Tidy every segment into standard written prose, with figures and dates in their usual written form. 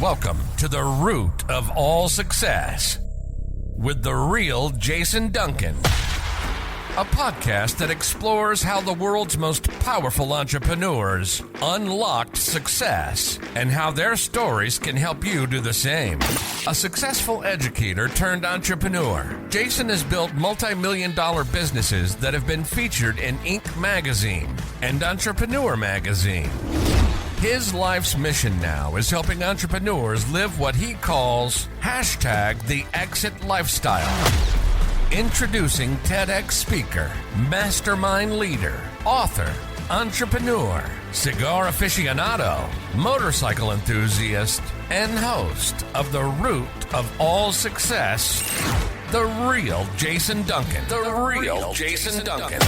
Welcome to the root of all success with the real Jason Duncan, a podcast that explores how the world's most powerful entrepreneurs unlocked success and how their stories can help you do the same. A successful educator turned entrepreneur, Jason has built multi-million-dollar businesses that have been featured in Inc. magazine and Entrepreneur magazine. His life's mission now is helping entrepreneurs live what he calls #the exit lifestyle. Introducing TEDx speaker, mastermind leader, author, entrepreneur, cigar aficionado, motorcycle enthusiast, and host of The Root of All Success, the real Jason Duncan. The real Jason Duncan.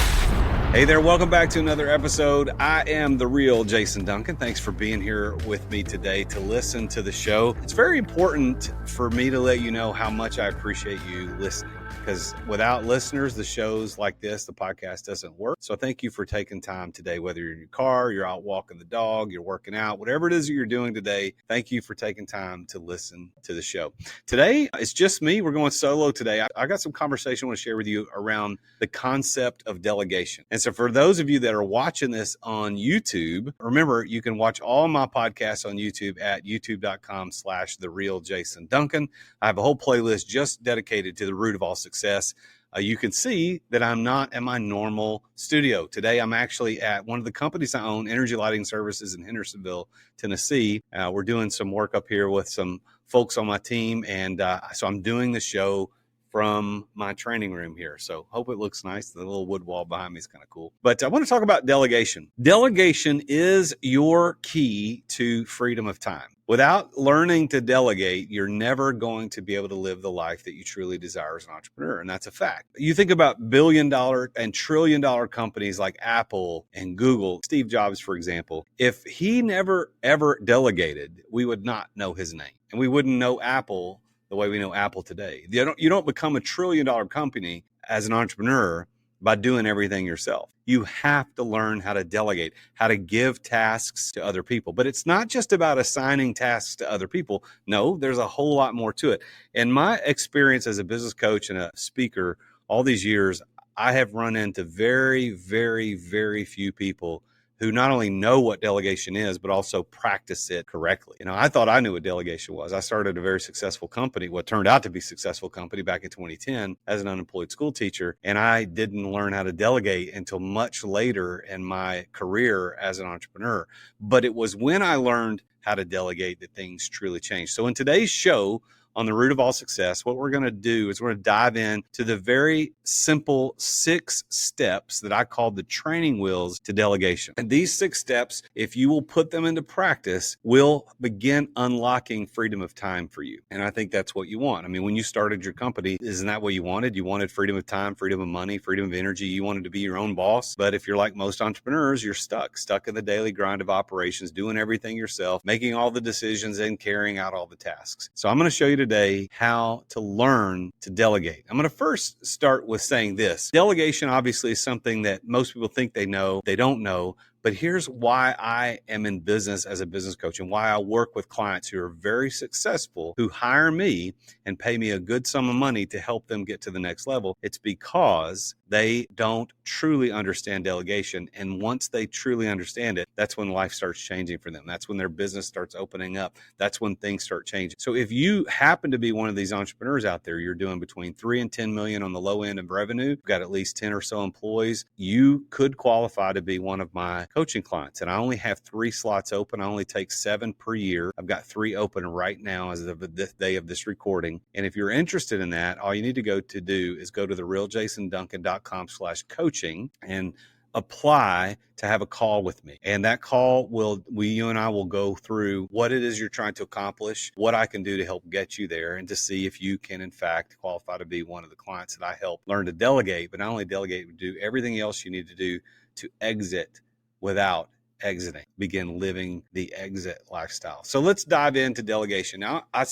Hey there, welcome back to another episode. I am the real Jason Duncan. Thanks for being here with me today to listen to the show. It's very important for me to let you know how much I appreciate you listening, because without listeners, the shows like this, the podcast doesn't work. So thank you for taking time today, whether you're in your car, you're out walking the dog, you're working out, whatever it is that you're doing today. Thank you for taking time to listen to the show. Today, it's just me. We're going solo today. I got some conversation I want to share with you around the concept of delegation. And so for those of you that are watching this on YouTube, remember, you can watch all my podcasts on YouTube at youtube.com/therealjasonduncan. I have a whole playlist just dedicated to the root of all success. You can see that I'm not at my normal studio. Today, I'm actually at one of the companies I own, Energy Lighting Services in Hendersonville, Tennessee. We're doing some work up here with some folks on my team. And so I'm doing the show from my training room here. So hope it looks nice. The little wood wall behind me is kind of cool. But I want to talk about delegation. Delegation is your key to freedom of time. Without learning to delegate, you're never going to be able to live the life that you truly desire as an entrepreneur. And that's a fact. You think about billion-dollar and trillion-dollar companies like Apple and Google, Steve Jobs, for example. If he never, ever delegated, we would not know his name. And we wouldn't know Apple the way we know Apple today. You don't become a trillion-dollar company as an entrepreneur by doing everything yourself. You have to learn how to delegate, how to give tasks to other people. But it's not just about assigning tasks to other people. No, there's a whole lot more to it. In my experience as a business coach and a speaker all these years, I have run into very, very, very few people who not only know what delegation is, but also practice it correctly. I thought I knew what delegation was. I started a very successful company, what turned out to be a successful company back in 2010 as an unemployed school teacher. And I didn't learn how to delegate until much later in my career as an entrepreneur. But it was when I learned how to delegate that things truly changed. So in today's show, on the root of all success, what we're going to do is we're going to dive in to the very simple 6 steps that I call the training wheels to delegation. And these 6 steps, if you will put them into practice, will begin unlocking freedom of time for you. And I think that's what you want. I mean, when you started your company, isn't that what you wanted? You wanted freedom of time, freedom of money, freedom of energy. You wanted to be your own boss. But if you're like most entrepreneurs, you're stuck in the daily grind of operations, doing everything yourself, making all the decisions and carrying out all the tasks. So I'm going to show you today how to learn to delegate. I'm going to first start with saying this. Delegation obviously is something that most people think they know, they don't know. But here's why I am in business as a business coach and why I work with clients who are very successful, who hire me and pay me a good sum of money to help them get to the next level. It's because they don't truly understand delegation. And once they truly understand it, that's when life starts changing for them. That's when their business starts opening up. That's when things start changing. So if you happen to be one of these entrepreneurs out there, you're doing between 3 and 10 million on the low end of revenue, you've got at least 10 or so employees, you could qualify to be one of my coaching clients. And I only have 3 slots open. I only take 7 per year. I've got 3 open right now as of the day of this recording. And if you're interested in that, all you need to do is go to therealjasonduncan.com/coaching and apply to have a call with me. And that call you and I will go through what it is you're trying to accomplish, what I can do to help get you there, and to see if you can, in fact, qualify to be one of the clients that I help learn to delegate, but not only delegate, but do everything else you need to do to exit without exiting, begin living the exit lifestyle. So let's dive into delegation. Now, I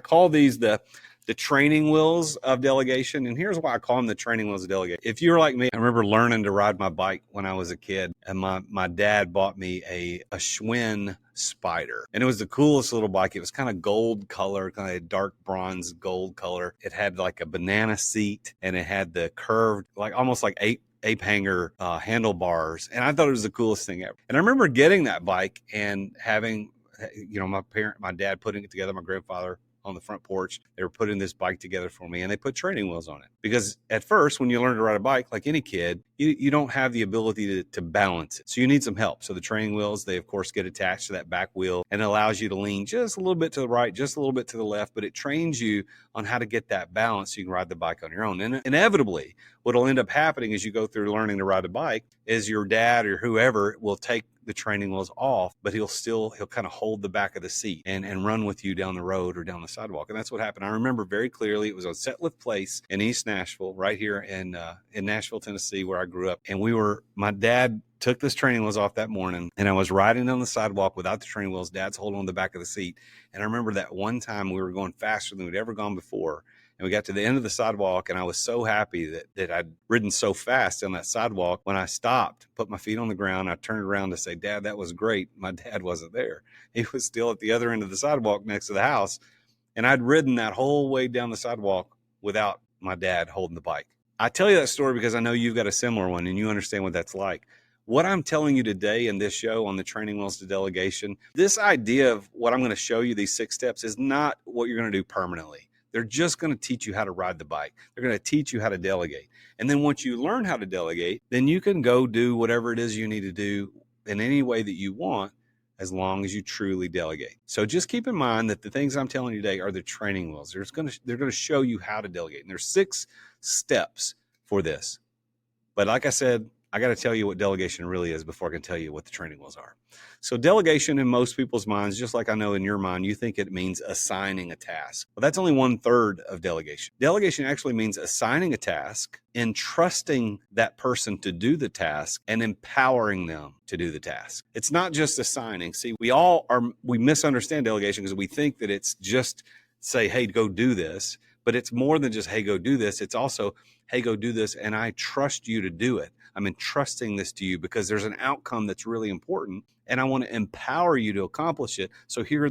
call these the the training wheels of delegation. And here's why I call them the training wheels of delegation. If you're like me, I remember learning to ride my bike when I was a kid, and my dad bought me a Schwinn Spider, and it was the coolest little bike. It was kind of gold color, kind of dark bronze gold color. It had like a banana seat, and it had the curved, like almost like ape hanger handlebars, and I thought it was the coolest thing ever. And I remember getting that bike and having, my dad putting it together, my grandfather on the front porch. They were putting this bike together for me, and they put training wheels on it. Because at first, when you learn to ride a bike, like any kid, you don't have the ability to balance it. So you need some help. So the training wheels, they of course get attached to that back wheel, and it allows you to lean just a little bit to the right, just a little bit to the left, but it trains you on how to get that balance so you can ride the bike on your own. And inevitably, what'll end up happening as you go through learning to ride a bike is your dad or whoever will take the training wheels off, but he'll kind of hold the back of the seat and run with you down the road or down the sidewalk. And that's what happened. I remember very clearly, it was on Setliff Place in East Nashville, right here in Nashville, Tennessee, where I grew up. And my dad took this training wheels off that morning, and I was riding down the sidewalk without the training wheels. Dad's holding on the back of the seat. And I remember that one time we were going faster than we'd ever gone before. And we got to the end of the sidewalk, and I was so happy that I'd ridden so fast on that sidewalk. When I stopped, put my feet on the ground, I turned around to say, "Dad, that was great." My dad wasn't there. He was still at the other end of the sidewalk next to the house. And I'd ridden that whole way down the sidewalk without my dad holding the bike. I tell you that story because I know you've got a similar one and you understand what that's like. What I'm telling you today in this show on the training wheels to delegation, this idea of what I'm going to show you, these 6 steps, is not what you're going to do permanently. They're just going to teach you how to ride the bike. They're going to teach you how to delegate. And then once you learn how to delegate, then you can go do whatever it is you need to do in any way that you want, as long as you truly delegate. So just keep in mind that the things I'm telling you today are the training wheels. They're going to show you how to delegate. And there's 6 steps for this. But like I said, I got to tell you what delegation really is before I can tell you what the training wheels are. So delegation in most people's minds, just like I know in your mind, you think it means assigning a task. Well, that's only 1/3 of delegation. Delegation actually means assigning a task, entrusting that person to do the task, and empowering them to do the task. It's not just assigning. See, we misunderstand delegation because we think that it's just say, "Hey, go do this." But it's more than just, "Hey, go do this." It's also, "Hey, go do this, and I trust you to do it. I'm entrusting this to you because there's an outcome that's really important, and I want to empower you to accomplish it. So here are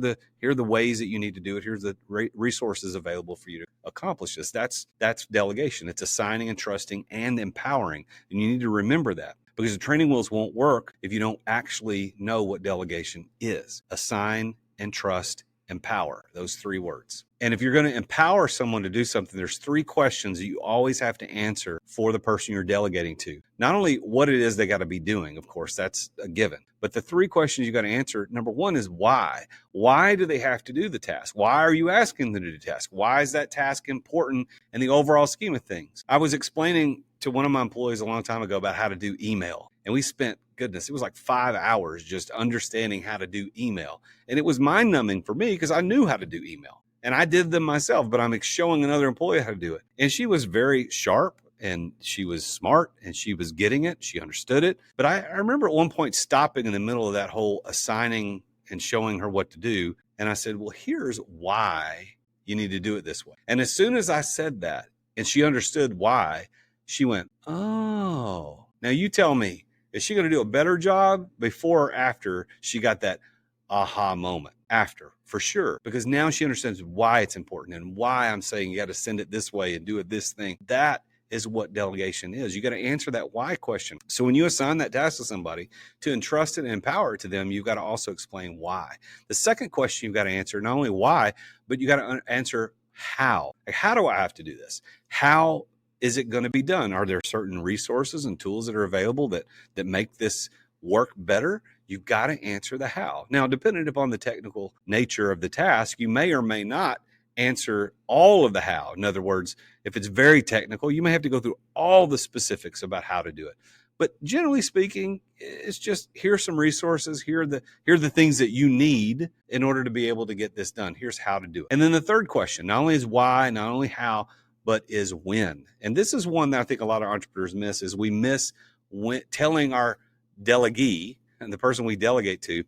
the ways that you need to do it. Here's the resources available for you to accomplish this." That's delegation. It's assigning and trusting and empowering. And you need to remember that, because the training wheels won't work if you don't actually know what delegation is. Assign and trust, empower, those 3 words. And if you're going to empower someone to do something, there's 3 questions that you always have to answer for the person you're delegating to. Not only what it is they got to be doing, of course, that's a given, but the 3 questions you got to answer. Number 1 is why. Why do they have to do the task? Why are you asking them to do the task? Why is that task important in the overall scheme of things? I was explaining to one of my employees a long time ago about how to do email, and we spent, goodness, it was like 5 hours just understanding how to do email. And it was mind numbing for me because I knew how to do email and I did them myself, but I'm showing another employee how to do it. And she was very sharp and she was smart and she was getting it. She understood it. But I remember at one point stopping in the middle of that whole assigning and showing her what to do. And I said, "Well, here's why you need to do it this way." And as soon as I said that and she understood why, she went, "Oh, now you tell me, is she going to do a better job before or after she got that aha moment?" After, for sure, because now she understands why it's important and why I'm saying you got to send it this way and do it this thing. That is what delegation is. You got to answer that why question. So when you assign that task to somebody, to entrust it and empower it to them, you've got to also explain why. The second question you've got to answer, not only why, but you got to answer how. Like, how do I have to do this? How is it going to be done? Are there certain resources and tools that are available that make this work better? You've got to answer the how. Now, depending upon the technical nature of the task, you may or may not answer all of the how. In other words, if it's very technical, you may have to go through all the specifics about how to do it. But generally speaking, it's just, here's some resources. Here are the things that you need in order to be able to get this done. Here's how to do it. And then the third question, not only is why, not only how, but is when. And this is one that I think a lot of entrepreneurs miss, is we miss telling our delegee and the person we delegate to,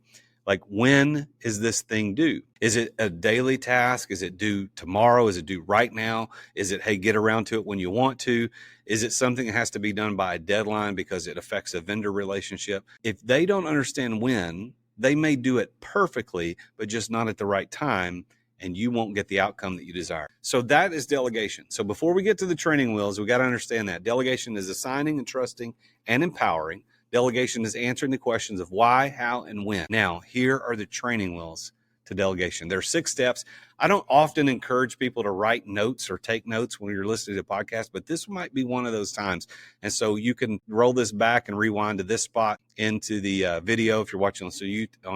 Like, when is this thing due? Is it a daily task? Is it due tomorrow? Is it due right now? Is it, hey, get around to it when you want to? Is it something that has to be done by a deadline because it affects a vendor relationship? If they don't understand when, they may do it perfectly, but just not at the right time, and you won't get the outcome that you desire. So that is delegation. So before we get to the training wheels, we got to understand that delegation is assigning and trusting and empowering. Delegation is answering the questions of why, how, and when. Now, here are the training wheels to delegation. There are 6 steps. I don't often encourage people to write notes or take notes when you're listening to a podcast, but this might be one of those times. And so you can roll this back and rewind to this spot into the video if you're watching on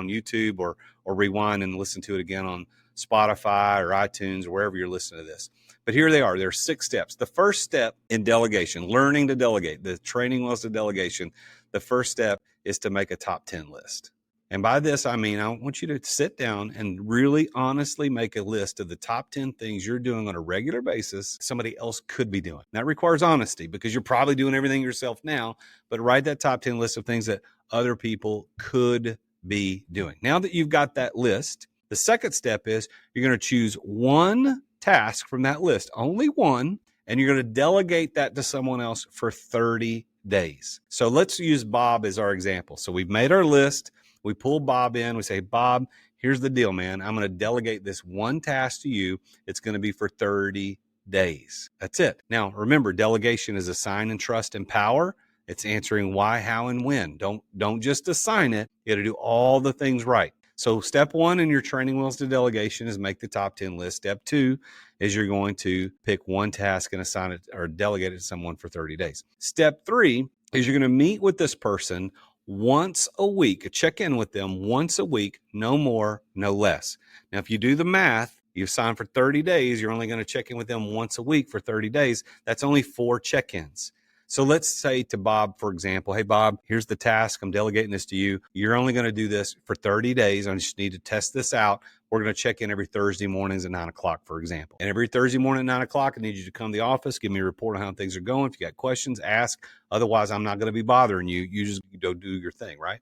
YouTube, or rewind and listen to it again on Spotify or iTunes or wherever you're listening to this. But here they are. There are 6 steps. The first step in delegation, learning to delegate, the training wheels to delegation, the first step is to make a top 10 list. And by this, I mean, I want you to sit down and really honestly make a list of the top 10 things you're doing on a regular basis somebody else could be doing. That requires honesty because you're probably doing everything yourself now, but write that top 10 list of things that other people could be doing. Now that you've got that list, the second step is you're going to choose one task from that list, only one, and you're going to delegate that to someone else for 30 days. So let's use Bob as our example. So we've made our list. We pull Bob in. We say, Bob, here's the deal, man. I'm going to delegate this one task to you. It's going to be for 30 days. That's it. Now, remember, delegation is assign and trust and power. It's answering why, how, and when. Don't just assign it. You got to do all the things right. So step 1 in your training wheels to delegation is make the top 10 list. Step 2 is you're going to pick one task and assign it or delegate it to someone for 30 days. Step 3 is you're going to meet with this person once a week, check in with them once a week, no more, no less. Now, if you do the math, you sign for 30 days, you're only going to check in with them once a week for 30 days. That's only 4 check-ins. So let's say to Bob, for example, hey, Bob, here's the task. I'm delegating this to you. You're only going to do this for 30 days. I just need to test this out. We're going to check in every Thursday mornings at 9 o'clock, for example. And every Thursday morning at 9 o'clock, I need you to come to the office, give me a report on how things are going. If you got questions, ask. Otherwise, I'm not going to be bothering you. You just go do your thing, right?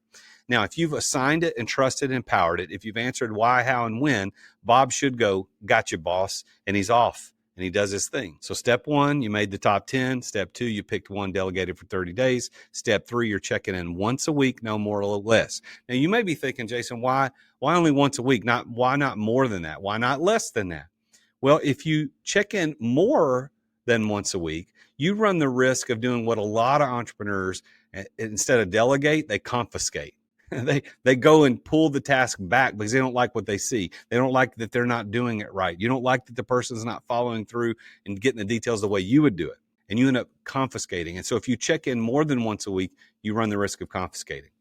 Now, if you've assigned it and trusted and empowered it, if you've answered why, how, and when, Bob should go, gotcha, boss, and he's off. And he does his thing. So step 1, you made the top 10. Step 2, you picked one delegated for 30 days. Step 3, you're checking in once a week, no more or less. Now, you may be thinking, Jason, why only once a week? Why not more than that? Why not less than that? Well, if you check in more than once a week, you run the risk of doing what a lot of entrepreneurs, instead of delegate, they confiscate. They go and pull the task back because they don't like what they see. They don't like that they're not doing it right. You don't like that the person's not following through and getting the details the way you would do it. And you end up confiscating. And so if you check in more than once a week, you run the risk of confiscating.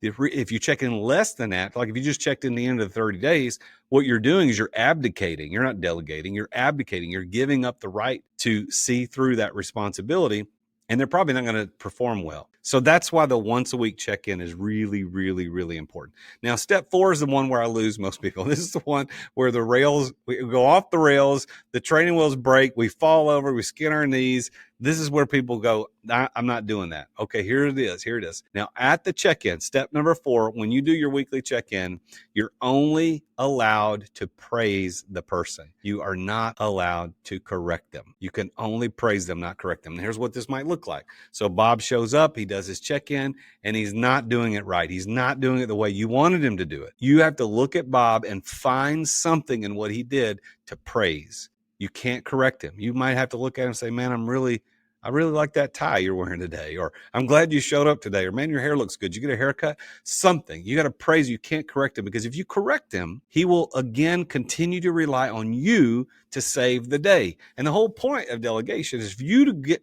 If you check in less than that, like if you just checked in the end of the 30 days, what you're doing is you're abdicating. You're not delegating. You're abdicating. You're giving up the right to see through that responsibility. And they're probably not going to perform well. So that's why the once a week check-in is really, really, really important. Now, step 4 is the one where I lose most people. This is the one where we go off the rails, the training wheels break, we fall over, we skin our knees. This is where people go, I'm not doing that. Okay, here it is. Now, at the check-in, step number 4, when you do your weekly check-in, you're only allowed to praise the person. You are not allowed to correct them. You can only praise them, not correct them. And here's what this might look like. So Bob shows up, he does his check-in, and he's not doing it right. He's not doing it the way you wanted him to do it. You have to look at Bob and find something in what he did to praise. You can't correct him. You might have to look at him and say, man, I really like that tie you're wearing today, or I'm glad you showed up today, or man, your hair looks good. You get a haircut, something. You got to praise. You can't correct him, because if you correct him, he will again continue to rely on you to save the day. And the whole point of delegation is for you to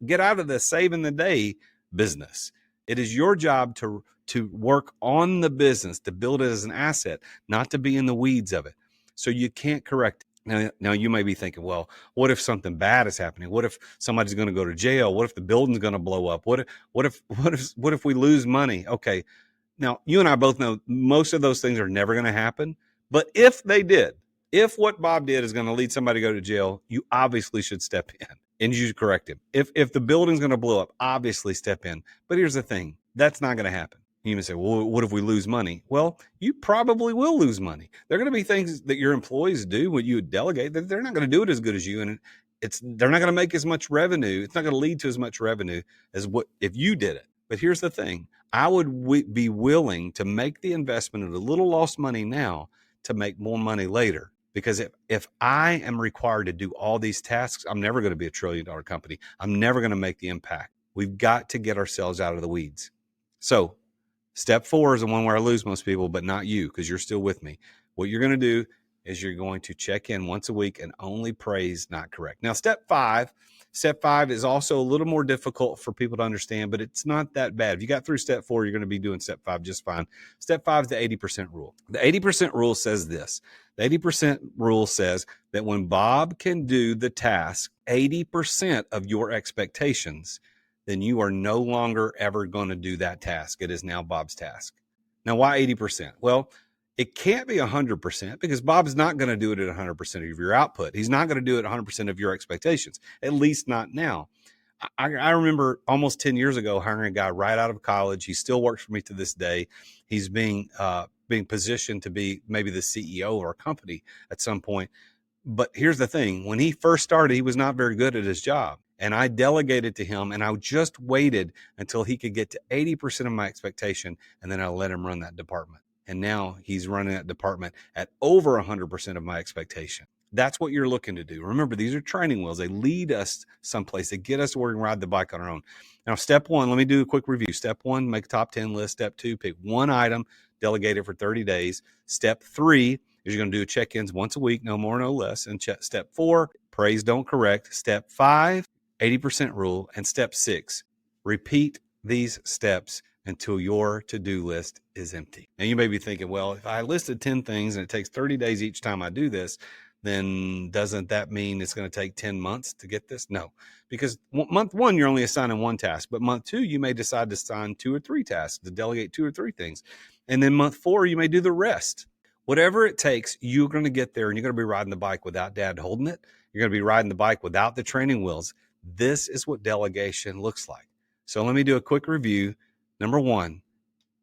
get out of the saving the day business. It is your job to work on the business, to build it as an asset, not to be in the weeds of it. So you can't correct it. Now you may be thinking, well, what if something bad is happening? What if somebody's going to go to jail? What if the building's going to blow up? What if we lose money? Okay. Now you and I both know most of those things are never going to happen. But if they did, if what Bob did is going to lead somebody to go to jail, you obviously should step in and you should correct him. If the building's going to blow up, obviously step in. But here's the thing. That's not going to happen. You may say, well, what if we lose money? Well, you probably will lose money. There are going to be things that your employees do when you delegate that they're not going to do it as good as you. And they're not going to make as much revenue. It's not going to lead to as much revenue as what if you did it. But here's the thing. I would be willing to make the investment of a little lost money now to make more money later. Because if I am required to do all these tasks, I'm never going to be $1 trillion company. I'm never going to make the impact. We've got to get ourselves out of the weeds. So step 4 is the one where I lose most people, but not you, because you're still with me. What you're going to do is you're going to check in once a week and only praise, not correct. Now, step 5 is also a little more difficult for people to understand, but it's not that bad. If you got through step 4, you're going to be doing step 5 just fine. Step 5 is the 80% rule. The 80% rule says this. The 80% rule says that when Bob can do the task 80% of your expectations, then you are no longer ever going to do that task. It is now Bob's task. Now, why 80%? Well, it can't be 100% because Bob's not going to do it at 100% of your output. He's not going to do it 100% of your expectations, at least not now. I remember almost 10 years ago hiring a guy right out of college. He still works for me to this day. He's being positioned to be maybe the CEO of our company at some point. But here's the thing. When he first started, he was not very good at his job. And I delegated to him, and I just waited until he could get to 80% of my expectation, and then I let him run that department. And now he's running that department at over 100% of my expectation. That's what you're looking to do. Remember, these are training wheels. They lead us someplace. They get us to where we can ride the bike on our own. Now, step 1, let me do a quick review. Step 1, make a top 10 list. Step 2, pick one item, delegate it for 30 days. Step 3 is you're going to do check-ins once a week, no more, no less. And step 4, praise, don't correct. Step 5, 80% rule. And step 6, repeat these steps until your to-do list is empty. Now you may be thinking, well, if I listed 10 things and it takes 30 days each time I do this, then doesn't that mean it's going to take 10 months to get this? No, because month 1, you're only assigning one task, but month 2, you may decide to assign 2 or 3 tasks, to delegate 2 or 3 things. And then month 4, you may do the rest. Whatever it takes, you're going to get there, and you're going to be riding the bike without dad holding it. You're going to be riding the bike without the training wheels. This is what delegation looks like. So let me do a quick review. Number 1, if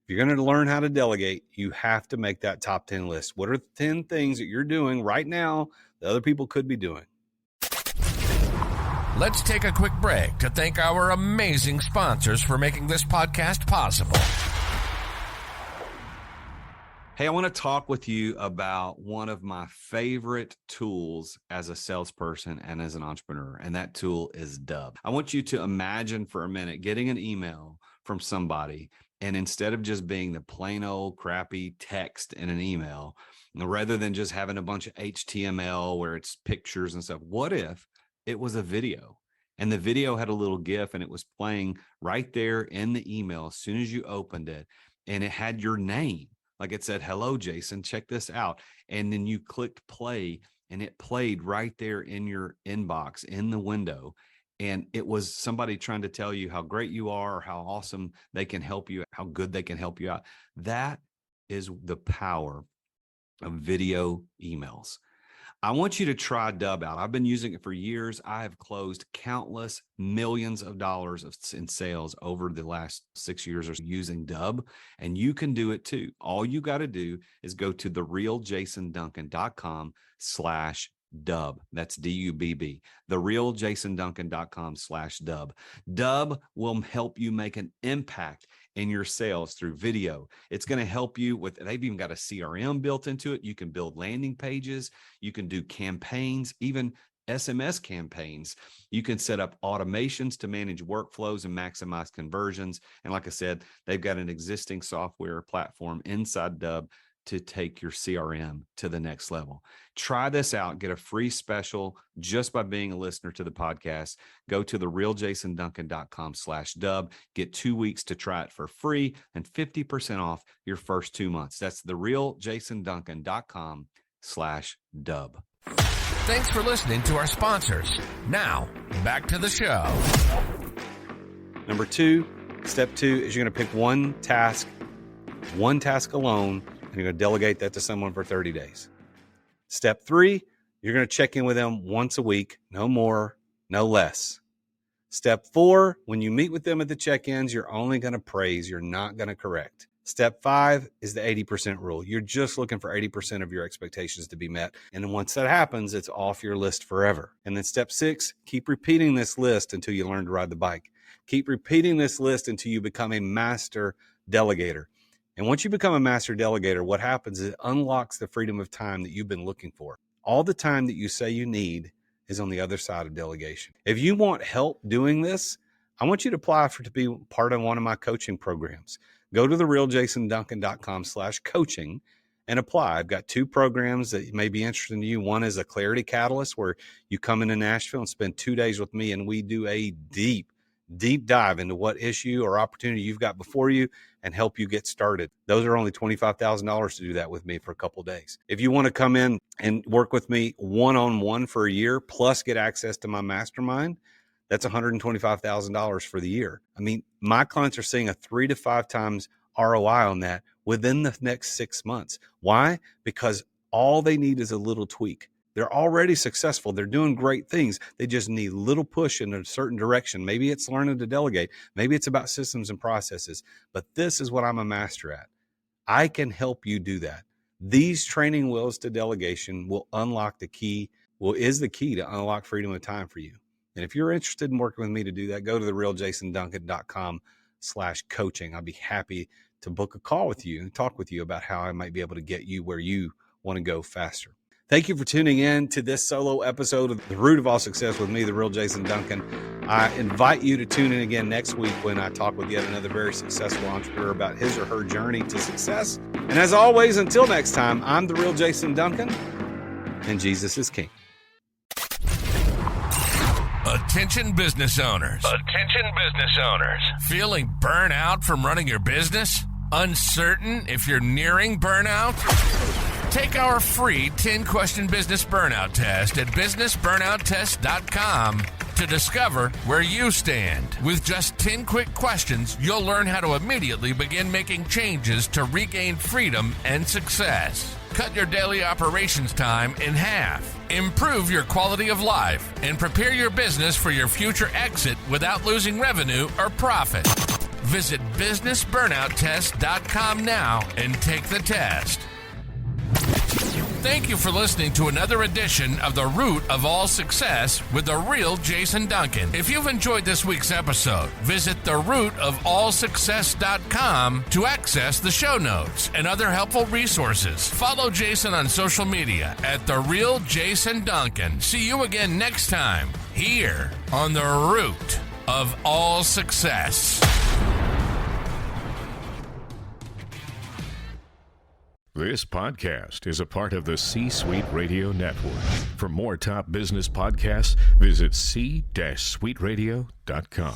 you're going to learn how to delegate, you have to make that top 10 list. What are the 10 things that you're doing right now that other people could be doing? Let's take a quick break to thank our amazing sponsors for making this podcast possible. Hey, I want to talk with you about one of my favorite tools as a salesperson and as an entrepreneur, and that tool is Dub. I want you to imagine for a minute getting an email from somebody, and instead of just being the plain old crappy text in an email, rather than just having a bunch of HTML where it's pictures and stuff, what if it was a video? And the video had a little GIF and it was playing right there in the email as soon as you opened it, and it had your name. Like it said, hello, Jason, check this out. And then you clicked play and it played right there in your inbox in the window. And it was somebody trying to tell you how great you are, or how awesome they can help you, how good they can help you out. That is the power of video emails. I want you to try Dub out. I've been using it for years. I have closed countless millions of dollars in sales over the last 6 years or so using Dub, and you can do it too. All you got to do is go to therealjasonduncan.com/Dub. That's DUBB. Therealjasonduncan.com/Dub. Dub will help you make an impact in your sales through video. It's going to help you with, they've even got a CRM built into it. You can build landing pages. You can do campaigns, even SMS campaigns. You can set up automations to manage workflows and maximize conversions. And like I said, they've got an existing software platform inside Dub to take your CRM to the next level. Try this out. Get a free special just by being a listener to the podcast. Go to therealjasonduncan.com/Dub. Get 2 weeks to try it for free and 50% off your first 2 months. That's therealjasonduncan.com/Dub. Thanks for listening to our sponsors. Now, back to the show. Number 2, step 2 is you're going to pick one task alone, and you're going to delegate that to someone for 30 days. Step 3, you're going to check in with them once a week, no more, no less. Step 4, when you meet with them at the check-ins, you're only going to praise, you're not going to correct. Step 5 is the 80% rule. You're just looking for 80% of your expectations to be met. And then once that happens, it's off your list forever. And then step 6, keep repeating this list until you learn to ride the bike. Keep repeating this list until you become a master delegator. And once you become a master delegator, what happens is it unlocks the freedom of time that you've been looking for. All the time that you say you need is on the other side of delegation. If you want help doing this, I want you to apply to be part of one of my coaching programs. Go to therealjasonduncan.com/coaching and apply. I've got 2 programs that may be interesting to you. One is a clarity catalyst, where you come into Nashville and spend 2 days with me, and we do a deep dive into what issue or opportunity you've got before you and help you get started. Those are only $25,000 to do that with me for a couple of days. If you want to come in and work with me one-on-one for a year, plus get access to my mastermind, that's $125,000 for the year. I mean, my clients are seeing a 3 to 5 times ROI on that within the next 6 months. Why? Because all they need is a little tweak. They're already successful. They're doing great things. They just need a little push in a certain direction. Maybe it's learning to delegate. Maybe it's about systems and processes. But this is what I'm a master at. I can help you do that. These training wheels to delegation will unlock the key, is the key to unlock freedom of time for you. And if you're interested in working with me to do that, go to therealjasonduncan.com/coaching. I'll be happy to book a call with you and talk with you about how I might be able to get you where you want to go faster. Thank you for tuning in to this solo episode of The Root of All Success with me, The Real Jason Duncan. I invite you to tune in again next week when I talk with yet another very successful entrepreneur about his or her journey to success. And as always, until next time, I'm The Real Jason Duncan, and Jesus is King. Attention business owners. Attention business owners. Feeling burnout from running your business? Uncertain if you're nearing burnout? Take our free 10-question business burnout test at businessburnouttest.com to discover where you stand. With just 10 quick questions, you'll learn how to immediately begin making changes to regain freedom and success. Cut your daily operations time in half. Improve your quality of life and prepare your business for your future exit without losing revenue or profit. Visit businessburnouttest.com now and take the test. Thank you for listening to another edition of The Root of All Success with the real Jason Duncan. If you've enjoyed this week's episode, visit therootofallsuccess.com to access the show notes and other helpful resources. Follow Jason on social media at The Real Jason Duncan. See you again next time here on The Root of All Success. This podcast is a part of the C-Suite Radio Network. For more top business podcasts, visit c-suiteradio.com.